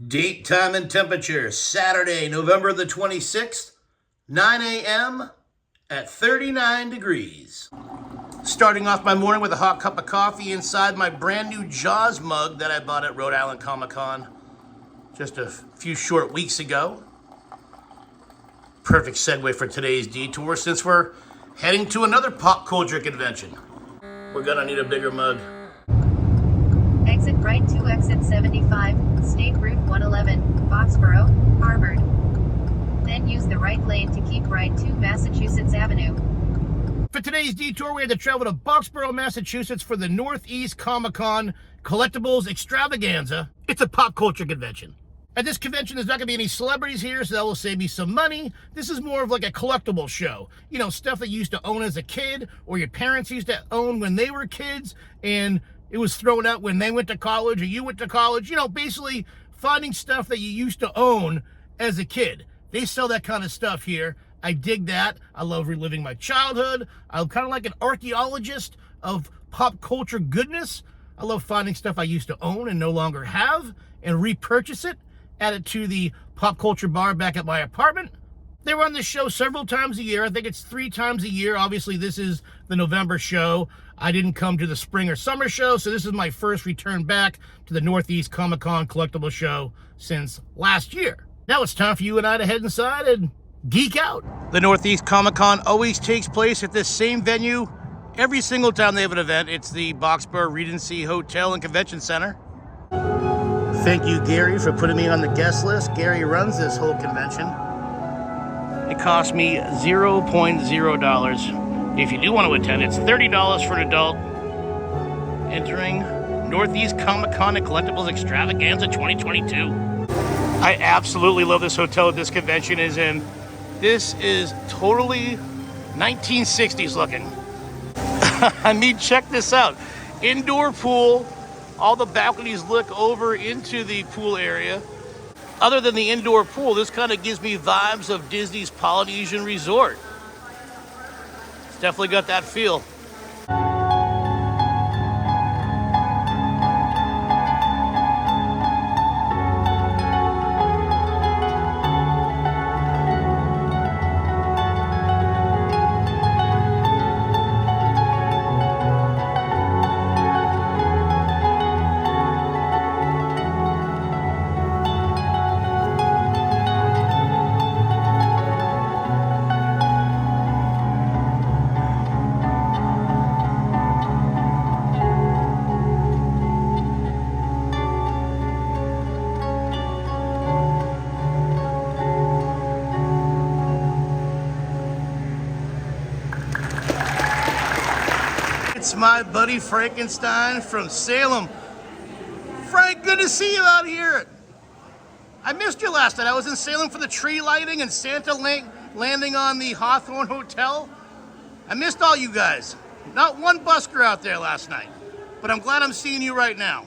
Date, time, and temperature, Saturday, November the 26th, 9 a.m. at 39 degrees. Starting off my morning with a hot cup of coffee inside my brand new Jaws mug that I bought at Rhode Island Comic Con just a few short weeks ago. Perfect segue for today's detour since we're heading to another pop culture convention. We're gonna need a bigger mug. Exit right to exit 75, State Route 111, Foxborough, Harvard. Then use the right lane to keep right to Massachusetts Avenue. For today's detour, we had to travel to Foxborough, Massachusetts for the Northeast Comic Con Collectibles Extravaganza. It's a pop culture convention. At this convention, there's not going to be any celebrities here, so that will save me some money. This is more of like a collectible show. You know, stuff that you used to own as a kid, or your parents used to own when they were kids, and it was thrown out when they went to college, or you went to college. You know, basically finding stuff that you used to own as a kid. They sell that kind of stuff here. I dig that. I love reliving my childhood. I'm kind of like an archaeologist of pop culture goodness. I love finding stuff I used to own and no longer have, and repurchase it. Add it to the pop culture bar back at my apartment. They run this show several times a year. I think it's 3 times a year. Obviously, this is the November show. I didn't come to the spring or summer show, so this is my first return back to the Northeast Comic Con Collectible Show since last year. Now it's time for you and I to head inside and geek out. The Northeast Comic Con always takes place at this same venue every single time they have an event. It's the Boxborough Regency Hotel and Convention Center. Thank you, Gary, for putting me on the guest list. Gary runs this whole convention. It cost me $0.0. If you do want to attend, it's $30 for an adult. Entering Northeast Comic Con and Collectibles Extravaganza 2022. I absolutely love this hotel that this convention is in. This is totally 1960s looking. I mean, check this out. Indoor pool. All the balconies look over into the pool area. Other than the indoor pool, this kind of gives me vibes of Disney's Polynesian Resort. It's definitely got that feel. It's my buddy Frankenstein from Salem. Frank, good to see you out here. I missed you last night. I was in Salem for the tree lighting and Santa landing on the Hawthorne Hotel. I missed all you guys. Not one busker out there last night. But I'm glad I'm seeing you right now.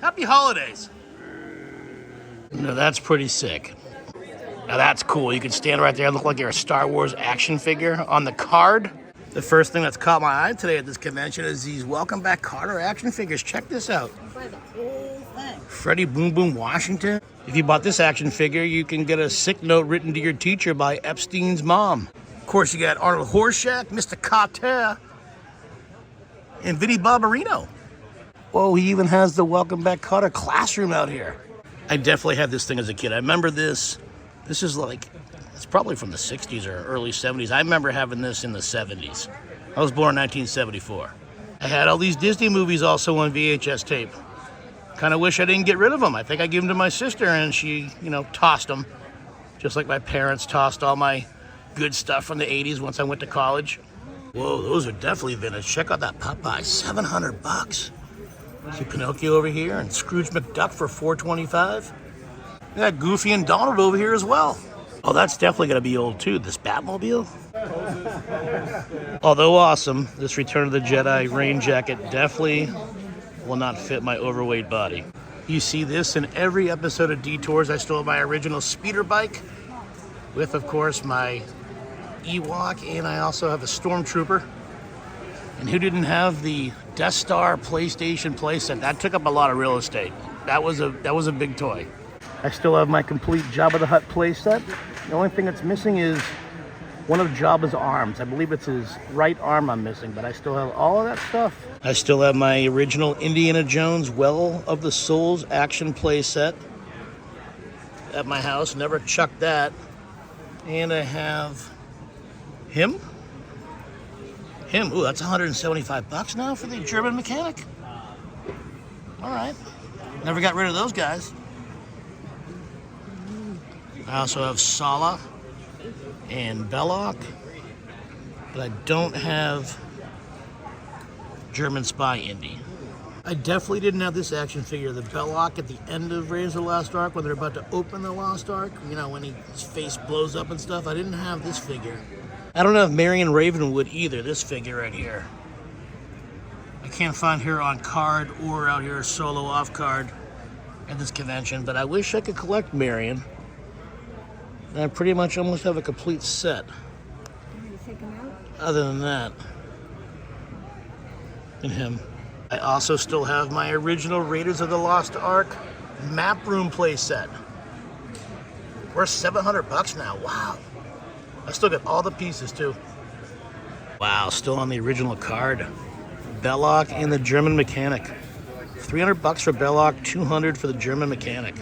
Happy holidays. Now that's pretty sick. Now that's cool. You can stand right there and look like you're a Star Wars action figure on the card. The first thing that's caught my eye today at this convention is these Welcome Back Carter action figures. Check this out. Freddie Boom Boom Washington. If you bought this action figure, you can get a sick note written to your teacher by Epstein's mom. Of course, you got Arnold Horshack, Mr. Carter, and Vinnie Barbarino. Whoa, he even has the Welcome Back Carter classroom out here. I definitely had this thing as a kid. I remember this. This is like... It's probably from the 60s or early 70s. I remember having this in the 70s. I was born in 1974. I had all these Disney movies also on VHS tape. Kind of wish I didn't get rid of them. I think I gave them to my sister and she, tossed them. Just like my parents tossed all my good stuff from the 80s once I went to college. Whoa, those are definitely vintage. Check out that Popeye, $700. See Pinocchio over here and Scrooge McDuck for $425. We got Goofy and Donald over here as well. Oh, that's definitely going to be old, too. This Batmobile? Although awesome, this Return of the Jedi rain jacket definitely will not fit my overweight body. You see this in every episode of Detours. I stole my original speeder bike with, of course, my Ewok, and I also have a Stormtrooper. And who didn't have the Death Star PlayStation playset? That took up a lot of real estate. That was a big toy. I still have my complete Jabba the Hutt playset. The only thing that's missing is one of Jabba's arms. I believe it's his right arm I'm missing, but I still have all of that stuff. I still have my original Indiana Jones Well of the Souls action playset at my house. Never chucked that. And I have him. Ooh, that's 175 bucks now for the German mechanic. All right. Never got rid of those guys. I also have Sala and Belloc, but I don't have German Spy Indy. I definitely didn't have this action figure, the Belloc at the end of Raiders of the Lost Ark, when they're about to open the Lost Ark, you know, when his face blows up and stuff. I didn't have this figure. I don't have Marion Ravenwood either, this figure right here. I can't find her on card or out here solo off card at this convention, but I wish I could collect Marion. And I pretty much almost have a complete set. Other than that, and him. I also still have my original Raiders of the Lost Ark map room playset. Worth 700 bucks now. Wow. I still got all the pieces too. Wow, still on the original card. Belloc and the German mechanic. 300 bucks for Belloc, 200 for the German mechanic.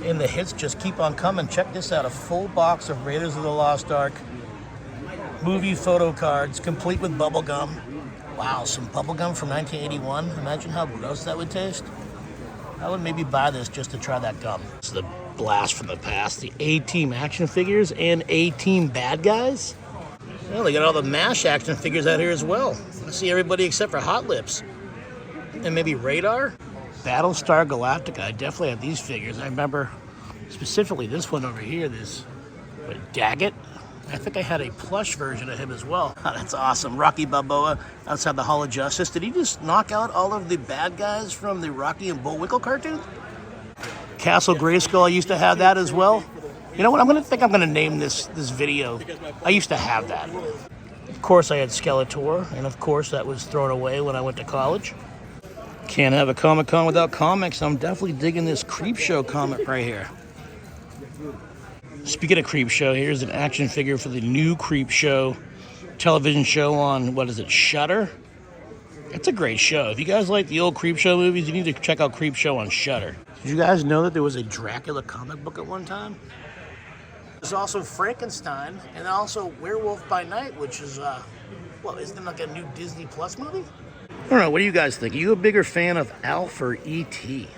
And the hits just keep on coming. Check this out, a full box of Raiders of the Lost Ark movie photo cards, complete with bubble gum. Wow, some bubble gum from 1981. Imagine how gross that would taste. I would maybe buy this just to try that gum. It's the blast from the past. The A-Team action figures and A-Team bad guys. Well, they got all the MASH action figures out here as well. I see everybody except for Hot Lips. And maybe Radar. Battlestar Galactica. I definitely have these figures. I remember specifically this one over here, this Daggett. I think I had a plush version of him as well. Oh, that's awesome. Rocky Balboa outside the Hall of Justice. Did he just knock out all of the bad guys from the Rocky and Bullwinkle cartoon? Castle Grayskull, I used to have that as well. You know what, I'm gonna name this video. I used to have that. Of course I had Skeletor, and of course that was thrown away when I went to college. Can't have a Comic-Con without comics. I'm definitely digging this Creepshow comic right here. Speaking of Creepshow, here's an action figure for the new Creepshow television show on, what is it, Shudder? It's a great show. If you guys like the old Creepshow movies, you need to check out Creepshow on Shudder. Did you guys know that there was a Dracula comic book at one time? There's also Frankenstein, and also Werewolf by Night, which is, isn't it like a new Disney Plus movie? I don't know, what do you guys think? Are you a bigger fan of Alf or E.T.?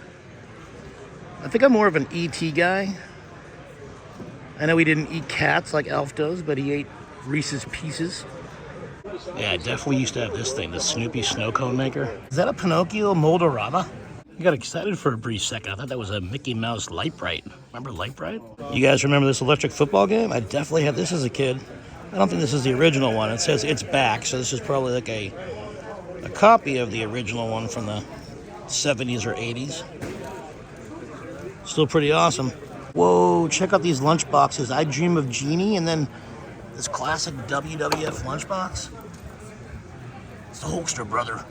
I think I'm more of an E.T. guy. I know he didn't eat cats like Alf does, but he ate Reese's Pieces. Yeah, I definitely used to have this thing, the Snoopy Snow Cone Maker. Is that a Pinocchio Moldorama? I got excited for a brief second. I thought that was a Mickey Mouse Light Bright. Remember Light Bright? You guys remember this electric football game? I definitely had this as a kid. I don't think this is the original one. It says it's back, so this is probably like a copy of the original one from the 70s or 80s. Still pretty awesome. Whoa, check out these lunch boxes. I Dream of Jeannie, and then this classic WWF lunchbox. It's the Hulkster brother.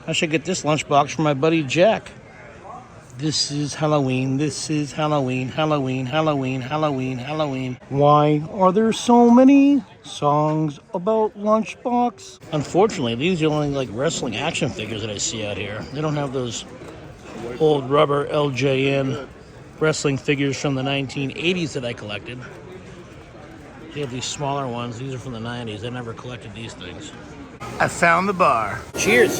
I should get this lunchbox for my buddy Jack. This is Halloween, this is Halloween, Halloween, Halloween, Halloween, Halloween. Why are there so many songs about Lunchbox? Unfortunately, these are only like wrestling action figures that I see out here. They don't have those old rubber LJN wrestling figures from the 1980s that I collected. They have these smaller ones. These are from the 90s. I never collected these things. I found the bar. Cheers.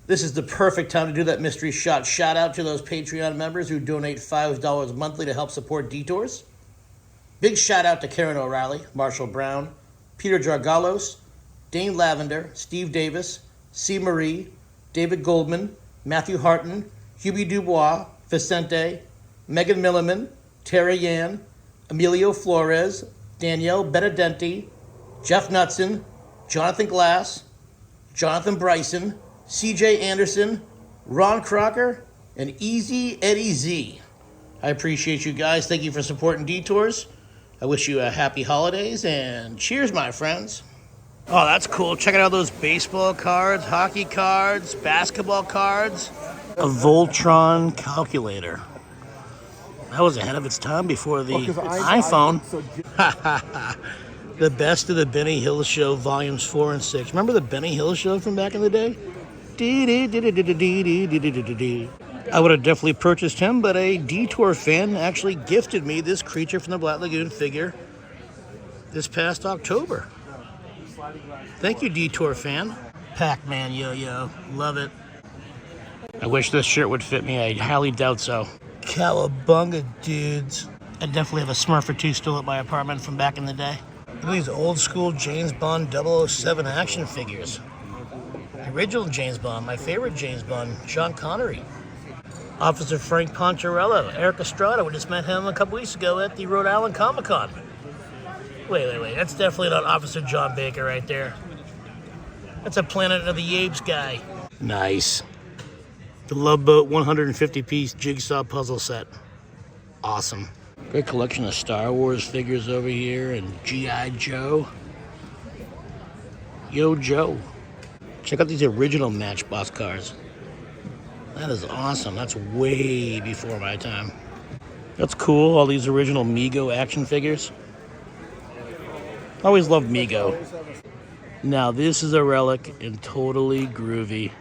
This is the perfect time to do that mystery shot. Shout out to those Patreon members who donate $5 monthly to help support Detours. Big shout out to Karen O'Reilly, Marshall Brown, Peter Jargalos, Dane Lavender, Steve Davis, C. Marie, David Goldman, Matthew Harton, Hubie Dubois, Vicente, Megan Milliman, Tara Yan, Emilio Flores, Danielle Benedenti, Jeff Knutson, Jonathan Glass, Jonathan Bryson, CJ Anderson, Ron Crocker, and Easy Eddie Z. I appreciate you guys. Thank you for supporting Detours. I wish you a happy holidays, and cheers, my friends. Oh, that's cool. Check out those baseball cards, hockey cards, basketball cards. A Voltron calculator. That was ahead of its time before the iPhone. The best of the Benny Hill Show volumes 4 and 6. Remember the Benny Hill Show from back in the day? I would have definitely purchased him, but a Detour fan actually gifted me this Creature from the Black Lagoon figure this past October. Thank you, Detour fan. Pac-Man yo-yo. Love it. I wish this shirt would fit me. I highly doubt so. Cowabunga, dudes. I definitely have a Smurf or two still at my apartment from back in the day. Look at these old school James Bond 007 action figures. The original James Bond, my favorite James Bond, Sean Connery. Officer Frank Poncherello, Eric Estrada. We just met him a couple weeks ago at the Rhode Island Comic Con. Wait. That's definitely not Officer John Baker right there. That's a Planet of the Apes guy. Nice. The Love Boat 150-piece jigsaw puzzle set. Awesome. Great collection of Star Wars figures over here and G.I. Joe. Yo, Joe. Check out these original Matchbox cars. That is awesome. That's way before my time. That's cool, all these original Mego action figures. Always loved Mego. Now this is a relic and totally groovy.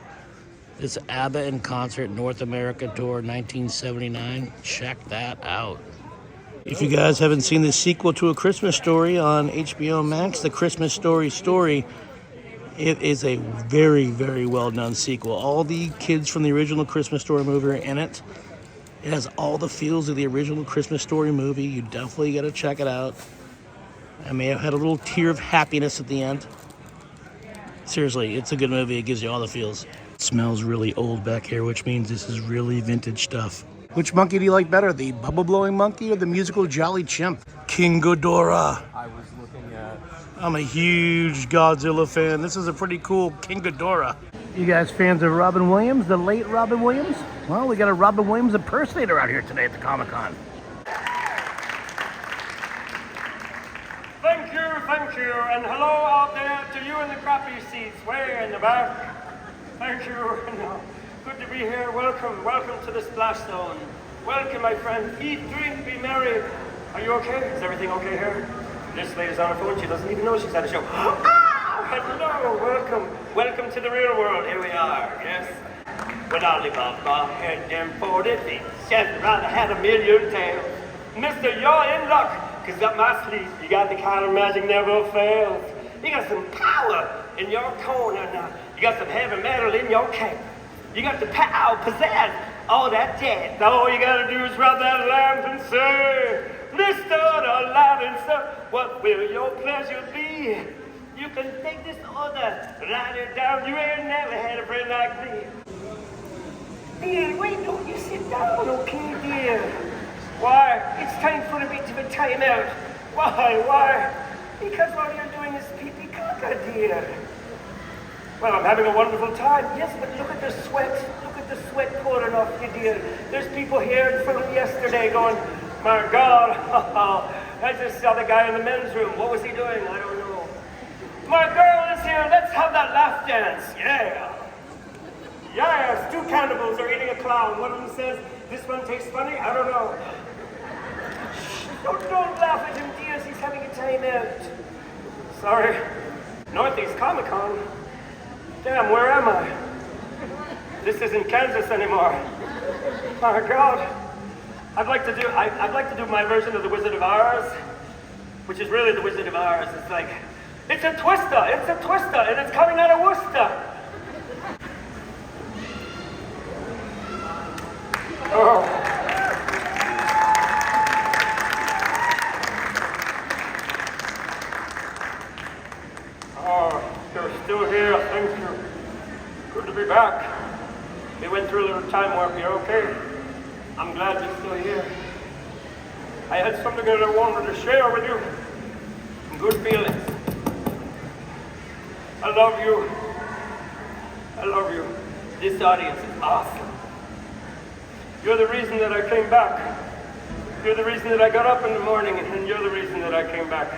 This ABBA in Concert North America Tour 1979. Check that out. If you guys haven't seen the sequel to A Christmas Story on HBO Max, The Christmas Story, it is a very, very well-done sequel. All the kids from the original Christmas Story movie are in it. It has all the feels of the original Christmas Story movie. You definitely got to check it out. I may have had a little tear of happiness at the end. Seriously, it's a good movie. It gives you all the feels. It smells really old back here, which means this is really vintage stuff. Which monkey do you like better, the bubble-blowing monkey or the musical Jolly Chimp? King Ghidorah. I was looking at... I'm a huge Godzilla fan. This is a pretty cool King Ghidorah. You guys fans of Robin Williams, the late Robin Williams? Well, we got a Robin Williams impersonator out here today at the Comic-Con. Thank you, and hello out there to you in the crappy seats way in the back. Thank you, and good to be here. Welcome to the Splash Zone. Welcome, my friend. Eat, drink, be merry. Are you okay? Is everything okay here? This lady's on her phone. She doesn't even know she's at a show. Hello, welcome to the real world. Here we are, yes. When Alibaba had them 40 feet, Chef rather had a million tails. Mister, you're in luck. Cause up my sleeve, you got the kind of magic never fails. You got some power in your corner now. You got some heavy metal in your cap. You got the power, pizzazz, all that jazz. All you gotta do is rub that lamp and say, Mr. Aladdin, sir, what will your pleasure be? You can take this order, write it down. You ain't never had a friend like me. Dear, wait, don't you sit down, okay, dear? Why? It's time for a bit of a time out. Why? Because all you're doing is pee-pee caca, dear. Well, I'm having a wonderful time. Yes, but look at the sweat. Look at the sweat pouring off you, dear. There's people here from yesterday going, my God, I just saw the guy in the men's room. What was he doing? I don't know. My girl is here. Let's have that laugh dance. Yeah. Yes, two cannibals are eating a clown. One of them says, this one tastes funny. I don't know. Don't laugh at him, dear. He's having a time out. Sorry. Northeast Comic Con. Damn, where am I? This isn't Kansas anymore. My God. I'd like to do my version of the Wizard of Oz, which is really the Wizard of Oz. It's like, it's a twister, and it's coming out of Worcester. Oh. You're still here, thank you. Good to be back. We went through a little time warp here, okay? I'm glad you're still here. I had something that I wanted to share with you. Some good feelings. I love you. I love you. This audience is awesome. You're the reason that I came back. You're the reason that I got up in the morning, and you're the reason that I came back.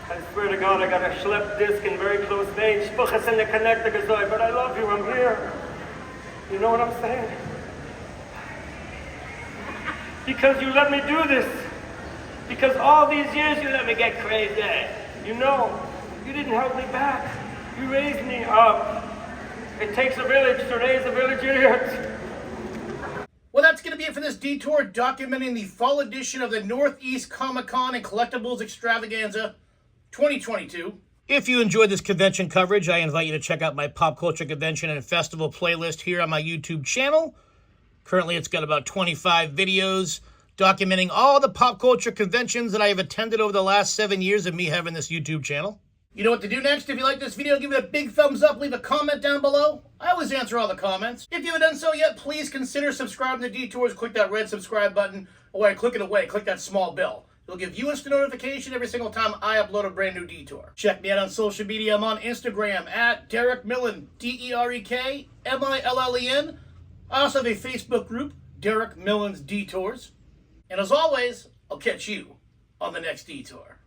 I swear to God, I got a schlepp disc in very close range, spuchas in the connector, but I love you, I'm here. You know what I'm saying? Because you let me do this. Because all these years you let me get crazy. You know, you didn't help me back. You raised me up. It takes a village to raise a village idiot. Well, that's going to be it for this detour documenting the fall edition of the Northeast Comic-Con and Collectibles Extravaganza 2022. If you enjoyed this convention coverage, I invite you to check out my pop culture convention and festival playlist here on my YouTube channel. Currently, it's got about 25 videos documenting all the pop culture conventions that I have attended over the last 7 years of me having this YouTube channel. You know what to do next? If you like this video, give it a big thumbs up, leave a comment down below. I always answer all the comments. If you haven't done so yet, please consider subscribing to Detours. Click that red subscribe button, or click it away, click that small bell. It'll give you instant notification every single time I upload a brand new Detour. Check me out on social media. I'm on Instagram at Derek Millen, DerekMillen. I also have a Facebook group, Derek Millen's Detours. And as always, I'll catch you on the next Detour.